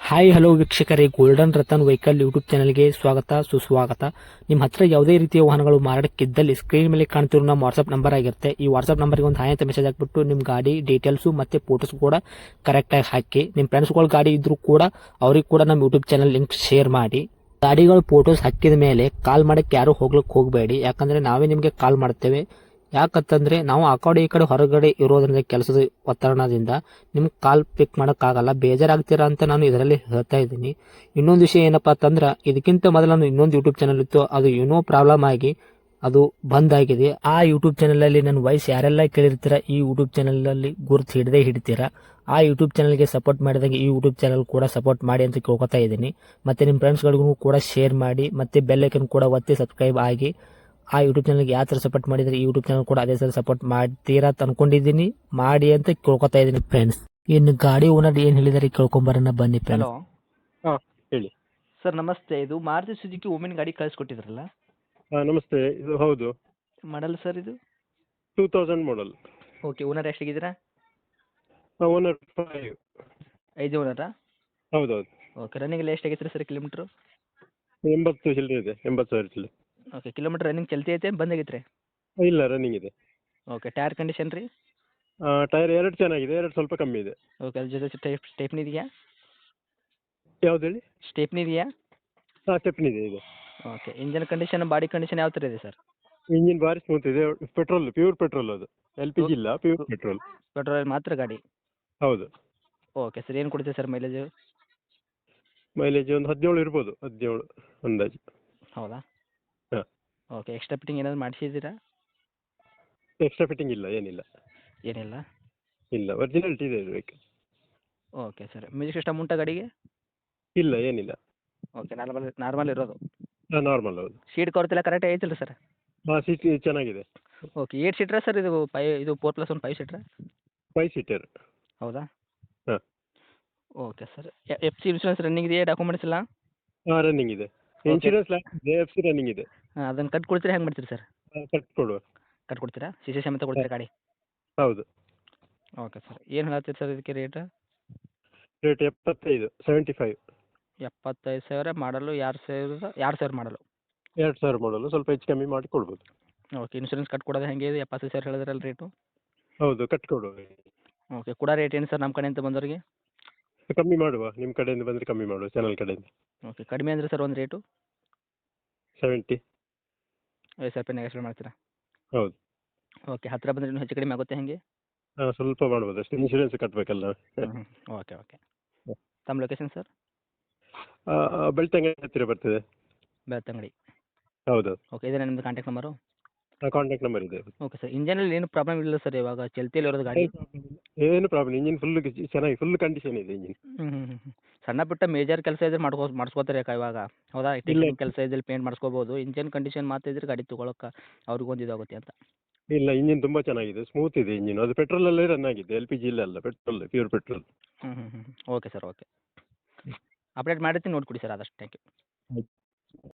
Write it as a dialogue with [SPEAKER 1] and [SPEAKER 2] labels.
[SPEAKER 1] Hi hello ವೀಕ್ಷಕರೇ, golden Ratan vehicle YouTube ಚಾನಲ್ಗೆ ಸ್ವಾಗತ ಸುಸ್ವಾಗತ. ನಿಮ್ಮ ಹತ್ರ ಯಾವುದೇ ರೀತಿಯ ವಾಹನಗಳು ಮಾರಾಟಕ್ಕಿದ್ದಲ್ಲಿ ಸ್ಕ್ರೀನ್ ಮೇಲೆ ಕಾಣ್ತಿರೋ ನಮ್ಮ ವಾಟ್ಸ್ಆಪ್ ನಂಬರ್ ಆಗಿರುತ್ತೆ. ಈ ವಾಟ್ಸ್ಆಪ್ ನಂಬರ್ಗೆ ಒಂದು ಹಾಯ್ ಅಂತ ಮೆಸೇಜ್ ಹಾಕ್ಬಿಟ್ಟು ನಿಮ್ಮ ಗಾಡಿ ಡೀಟೇಲ್ಸು ಮತ್ತೆ ಫೋಟೋಸ್ ಕೂಡ ಕರೆಕ್ಟಾಗಿ ಹಾಕಿ. ನಿಮ್ಮ ಫ್ರೆಂಡ್ಸ್ಗಳ ಗಾಡಿ ಇದ್ರೂ ಕೂಡ ಅವ್ರಿಗೆ ಕೂಡ ನಮ್ಮ ಯೂಟ್ಯೂಬ್ ಚಾನಲ್ ಲಿಂಕ್ ಶೇರ್ ಮಾಡಿ. ಗಾಡಿಗಳು ಫೋಟೋಸ್ ಹಾಕಿದ ಮೇಲೆ ಕಾಲ್ ಮಾಡಕ್ಕೆ ಯಾರು ಹೋಗ್ಲಿಕ್ಕೆ ಹೋಗಬೇಡಿ, ಯಾಕಂದ್ರೆ ನಾವೇ ನಿಮಗೆ ಕಾಲ್ ಮಾಡ್ತೇವೆ. ಯಾಕಂತಂದ್ರೆ ನಾವು ಆ ಕಡೆ ಈ ಕಡೆ ಹೊರಗಡೆ ಇರೋದ್ರಿಂದ ಕೆಲಸದ ಒತ್ತಡದಿಂದ ನಿಮ್ಗೆ ಕಾಲ್ ಪಿಕ್ ಮಾಡೋಕ್ಕಾಗಲ್ಲ, ಬೇಜಾರಾಗ್ತೀರಾ ಅಂತ ನಾನು ಇದರಲ್ಲಿ ಹೇಳ್ತಾ ಇದ್ದೀನಿ. ಇನ್ನೊಂದು ವಿಷಯ ಏನಪ್ಪಾ ಅಂತಂದ್ರೆ, ಇದಕ್ಕಿಂತ ಮೊದಲು ನಾನು ಇನ್ನೊಂದು ಯೂಟ್ಯೂಬ್ ಚಾನಲ್ ಇತ್ತು, ಅದು ಏನೋ ಪ್ರಾಬ್ಲಮ್ ಆಗಿ ಅದು ಬಂದ್ ಆಗಿದೆ. ಆ ಯೂಟ್ಯೂಬ್ ಚಾನಲ್ ಅಲ್ಲಿ ನನ್ನ ವಾಯ್ಸ್ ಯಾರೆಲ್ಲ ಕೇಳಿರ್ತೀರಾ, ಈ ಯೂಟ್ಯೂಬ್ ಚಾನಲ್ ಅಲ್ಲಿ ಗುರುತು ಹಿಡದೇ ಹಿಡಿತೀರಾ. ಆ ಯೂಟ್ಯೂಬ್ ಚಾನಲ್ಗೆ ಸಪೋರ್ಟ್ ಮಾಡಿದಾಗ ಈ ಯೂಟ್ಯೂಬ್ ಚಾನಲ್ ಕೂಡ ಸಪೋರ್ಟ್ ಮಾಡಿ ಅಂತ ಕೇಳ್ಕೊತಾ ಇದ್ದೀನಿ. ಮತ್ತೆ ನಿಮ್ಮ ಫ್ರೆಂಡ್ಸ್ಗಳಿಗೂ ಕೂಡ ಶೇರ್ ಮಾಡಿ, ಮತ್ತೆ ಬೆಲ್ ಐಕನ್ ಕೂಡ ಒತ್ತಿ ಸಬ್ಸ್ಕ್ರೈಬ್ ಆಗಿ. ಆ ಯೂಟ್ಯೂಬ್ ಚಾನಲ್ಗೆ ಯಾವ ಥರ ಸಪೋರ್ಟ್ ಮಾಡಿದ್ರೆ ಈ ಯೂಟ್ಯೂಬ್ ಚಾನಲ್ ಕೂಡ ಅದೇ ಥರ ಸಪೋರ್ಟ್ ಮಾಡ್ತೀರಾ ಅಂತ ಅನ್ಕೊಂಡಿದ್ದೀನಿ. ಮಾಡಿ ಅಂತ ಕೇಳ್ಕೊತಾ ಇದ್ದೀನಿ ಫ್ರೆಂಡ್ಸ್. ಇನ್ನು ಗಾಡಿ ಓನರ್ ಏನು ಹೇಳಿದಾರೆ ಕೇಳ್ಕೊಂಬರೋಣ ಬನ್ನಿ ಫ್ರೆಂಡ್ಸ್.
[SPEAKER 2] ಹಲೋ
[SPEAKER 3] ಹಾಂ ಹೇಳಿ.
[SPEAKER 2] ಸರ್ ನಮಸ್ತೆ. ಇದು ಮಾರುತಿ ಸುಜುಕಿ ವುಮೆನ್ ಗಾಡಿ ಕಳಿಸ್ಕೊಟ್ಟಿದ್ರಲ್ಲ,
[SPEAKER 3] ಹಾಂ ನಮಸ್ತೆ, ಇದು ಹೌದು.
[SPEAKER 2] ಮಾಡಲ್ ಸರ್ ಇದು?
[SPEAKER 3] 2000 ಮಾಡಲ್.
[SPEAKER 2] ಓಕೆ. ಓನರ್ ಎಷ್ಟಾಗಿದ್ದೀರಾ?
[SPEAKER 3] ಓನರ್ 5.
[SPEAKER 2] 5 ಓನರಾ?
[SPEAKER 3] ಹೌದೌದು.
[SPEAKER 2] ಓಕೆ. ರನ್ನಿಂಗ್ ಎಲ್ಲ ಎಷ್ಟಾಗೈತೆ ಸರ್ ಕಿಲೋಮೀಟ್ರು?
[SPEAKER 3] 80 ಚಿಲ್ಲರೆ ಇದೆ, 80,000 ಚಿಲ್ಲರೆ.
[SPEAKER 2] ಓಕೆ. ಕಿಲೋಮೀಟ್ರ್ ರನ್ನಿಂಗ್ ಚಲ್ತಿ ಐತೆ ಬಂದಾಗೈತೆ ರೀ?
[SPEAKER 3] ಇಲ್ಲ, ರನ್ನಿಂಗ್ ಇದೆ.
[SPEAKER 2] ಓಕೆ. ಟೈರ್ ಕಂಡೀಷನ್ ರೀ?
[SPEAKER 3] ಟೈರ್ 2 ಚೆನ್ನಾಗಿದೆ, 2 ಸ್ವಲ್ಪ ಕಮ್ಮಿ ಇದೆ.
[SPEAKER 2] ಓಕೆ. ಅದ್ರ ಜೊತೆ ಸ್ಟೆಪ್ನಿ ಇದೆಯಾ?
[SPEAKER 3] ಯಾವ್ದು ಹೇಳಿ?
[SPEAKER 2] ಸ್ಟೆಪ್ನಿ ಇದೆಯಾ?
[SPEAKER 3] ಹಾಂ ಸ್ಟೆಪ್ನಿ ಇದೆ.
[SPEAKER 2] Okay. Engine condition body condition ಯಾವ ಥರ ಇದೆ ಸರ್?
[SPEAKER 3] ಇಂಜಿನ್ ಭಾರಿ ಸ್ಮೂತ್ ಇದೆ, ಪೆಟ್ರೋಲ್, ಪ್ಯೂರ್ ಪೆಟ್ರೋಲ್ ಅದು. LPG ಇಲ್ಲ, ಪ್ಯೂರ್ ಪೆಟ್ರೋಲ್.
[SPEAKER 2] ಪೆಟ್ರೋಲ್ ಮಾತ್ರ ಗಾಡಿ?
[SPEAKER 3] ಹೌದು.
[SPEAKER 2] Okay sir. ಏನು ಕೊಡುತ್ತೆ ಸರ್ ಮೈಲೇಜು?
[SPEAKER 3] ಮೈಲೇಜ್ ಒಂದು 17 ಇರ್ಬೋದು, 17 ಅಂದಾಜು.
[SPEAKER 2] ಹೌದಾ?
[SPEAKER 3] ಹಾಂ.
[SPEAKER 2] ಓಕೆ. ಎಕ್ಸ್ಟ್ರಾ ಫಿಟ್ಟಿಂಗ್ ಏನಾದ್ರು ಮಾಡಿಸಿದ್ದೀರಾ?
[SPEAKER 3] ಎಕ್ಸ್ಟ್ರಾ ಫಿಟ್ಟಿಂಗ್ ಇಲ್ಲ, ಏನಿಲ್ಲ.
[SPEAKER 2] ಏನಿಲ್ಲ?
[SPEAKER 3] ಇಲ್ಲ, ಒರಿಜಿನಾಲಿಟಿ ಇದೆ vehicle.
[SPEAKER 2] Okay sir. Music system ಉಂಟಾ ಗಾಡಿಗೆ?
[SPEAKER 3] ಇಲ್ಲ, ಏನಿಲ್ಲ.
[SPEAKER 2] ಓಕೆ. ನಾರ್ಮಲ್ ಇರೋದು?
[SPEAKER 3] ನಾರ್ಮಲ್, ಹೌದು.
[SPEAKER 2] ಸೀಟ್ ಕವರ್ಸ್ ಎಲ್ಲ ಕರೆಕ್ಟ್ ಐತಿಲ್ಲ ಸರ್?
[SPEAKER 3] ಹಾಂ ಸೀಟ್ ಚೆನ್ನಾಗಿದೆ.
[SPEAKER 2] ಓಕೆ. 8 ಸೀಟ್ರಾ ಸರ್ ಇದು? ಇದು 4+1 5 ಸೀಟ್ರಾ?
[SPEAKER 3] 5 ಸೀಟರ್.
[SPEAKER 2] ಹೌದಾ?
[SPEAKER 3] ಹಾಂ.
[SPEAKER 2] Okay sir. F C insurance running ಇದೆಯಾ? ಡಾಕ್ಯುಮೆಂಟ್ಸ್ ಎಲ್ಲ?
[SPEAKER 3] ಹಾಂ ರನ್ನಿಂಗ್ ಇದೆ. ಇನ್ಶೂರೆನ್ಸ್ JFC ರನ್ನಿಂಗ್ ಇದೆ.
[SPEAKER 2] ಹಾಂ. ಅದನ್ನು ಕಟ್ ಕೊಡ್ತೀರಾ, ಹೆಂಗೆ ಮಾಡ್ತೀರಿ ಸರ್?
[SPEAKER 3] ಕಟ್ಕೊಡುವ.
[SPEAKER 2] ಕಟ್ ಕೊಡ್ತೀರಾ? CC ಸಮೇತ ಕೊಡ್ತೀರಾ ಗಾಡಿ?
[SPEAKER 3] ಹೌದು.
[SPEAKER 2] Okay sir. ಏನು ಹೇಳ್ತೀರಿ ಸರ್ ಇದಕ್ಕೆ ರೇಟ್?
[SPEAKER 3] ರೇಟ್ 75, 75.
[SPEAKER 2] 75,000 ಮಾಡಲು. 2000 ಮಾಡಲು?
[SPEAKER 3] 2000 ಮಾಡಲು, ಸ್ವಲ್ಪ ಹೆಚ್ಚು ಕಮ್ಮಿ ಮಾಡಿ ಕೊಡ್ಬೋದು.
[SPEAKER 2] ಓಕೆ. ಇನ್ಶೂರೆನ್ಸ್ ಕಟ್ ಕೊಡೋದು ಹೆಂಗೆ ಇದೆ? 75,000 ಹೇಳಿದ್ರಲ್ಲ ರೇಟು?
[SPEAKER 3] ಹೌದು, ಕಟ್ಕೊಡುವ.
[SPEAKER 2] ಓಕೆ. ಕೊಡೋ ರೇಟ್ ಏನು ಸರ್ ನಮ್ಮ ಕಡೆಯಿಂದ ಬಂದವರಿಗೆ?
[SPEAKER 3] ಕಮ್ಮಿ ಮಾಡುವ, ನಿಮ್ಮ ಕಡೆಯಿಂದ ಬಂದರೆ ಕಮ್ಮಿ ಮಾಡುವ, ಚಾನಲ್ ಕಡೆಯಿಂದ.
[SPEAKER 2] ಓಕೆ. ಕಡಿಮೆ ಅಂದರೆ ಸರ್ ಒಂದು ರೇಟು?
[SPEAKER 3] 70.
[SPEAKER 2] 5,000 ರೂಪಾಯಿ ನೆಗೋಷಿಯೇಟ್ ಮಾಡ್ತೀರಾ?
[SPEAKER 3] ಹೌದು.
[SPEAKER 2] ಓಕೆ. ಹತ್ತಿರ ಬಂದರೆ ಇನ್ನೂ ಹೆಚ್ಚು ಕಡಿಮೆ ಆಗುತ್ತೆ ಹೆಂಗೆ?
[SPEAKER 3] ಹಾಂ ಸ್ವಲ್ಪ ಮಾಡ್ಬೋದು ಅಷ್ಟೇ, ಇನ್ಶೂರೆನ್ಸ್ ಕಟ್ಟಬೇಕಲ್ಲ.
[SPEAKER 2] Okay okay. ತಮ್ಮ ಲೊಕೇಶನ್ ಸರ್?
[SPEAKER 3] ಬೆಳ್ತಂಗಡಿ ಹತ್ತಿರ ಬರ್ತದೆ.
[SPEAKER 2] ಬೆಳ್ತಂಗಡಿ.
[SPEAKER 3] ಹೌದು.
[SPEAKER 2] ಓಕೆ. ಇದೇನಾ ನಿಮ್ಮದು ಕಾಂಟ್ಯಾಕ್ಟ್ ನಂಬರು?
[SPEAKER 3] ಕಾಂಟ್ಯಾಕ್ಟ್ ನಂಬರ್ ಇದೆ.
[SPEAKER 2] Okay sir. ಇಂಜನಲ್ಲಿ ಏನು ಪ್ರಾಬ್ಲಮ್ ಇಲ್ಲ ಸರ್ ಇವಾಗ ಚಲ್ತಿಯಲ್ಲಿ ಇರೋದು ಗಾಡಿ?
[SPEAKER 3] ಏನು ಪ್ರಾಬ್ಲಮ್, ಇಂಜಿನ್ ಫುಲ್ ಚೆನ್ನಾಗಿ, ಫುಲ್ ಕಂಡೀಷನ್ ಇದೆ ಇಂಜಿನ್.
[SPEAKER 2] ಸಣ್ಣ ಪುಟ್ಟ ಮೇಜರ್ ಕೆಲಸ ಇದ್ರೆ ಮಾಡಿಸ್ಕೋತಾರೆ ಇವಾಗ, ಹೌದಾ? ಟೆಕ್ನಿಕ್ ಕೆಲಸ ಇದ್ದಲ್ಲಿ ಪೇಂಟ್ ಮಾಡಿಸ್ಕೋಬೋದು. ಇಂಜನ್ ಕಂಡೀಷನ್ ಮಾತಿದ್ರೆ ಗಾಡಿ ತೊಗೊಳಕ್ಕೆ ಅವ್ರಿಗೊಂದು ಇದಾಗುತ್ತೆ ಅಂತ.
[SPEAKER 3] ಇಲ್ಲ, ಇಂಜಿನ್ ತುಂಬ ಚೆನ್ನಾಗಿದೆ, ಸ್ಮೂತ್ ಇದೆ ಇಂಜಿನ್. ಅದು ಪೆಟ್ರೋಲಲ್ಲೇ ರನ್ ಆಗಿದೆ, LPG ಇಲ್ಲ, petrol, pure petrol.
[SPEAKER 2] Okay sir. Okay. Update ಮಾಡಿರ್ತೀನಿ, ನೋಡ್ಕೊಡಿ ಸರ್ ಆದಷ್ಟು. Thank you.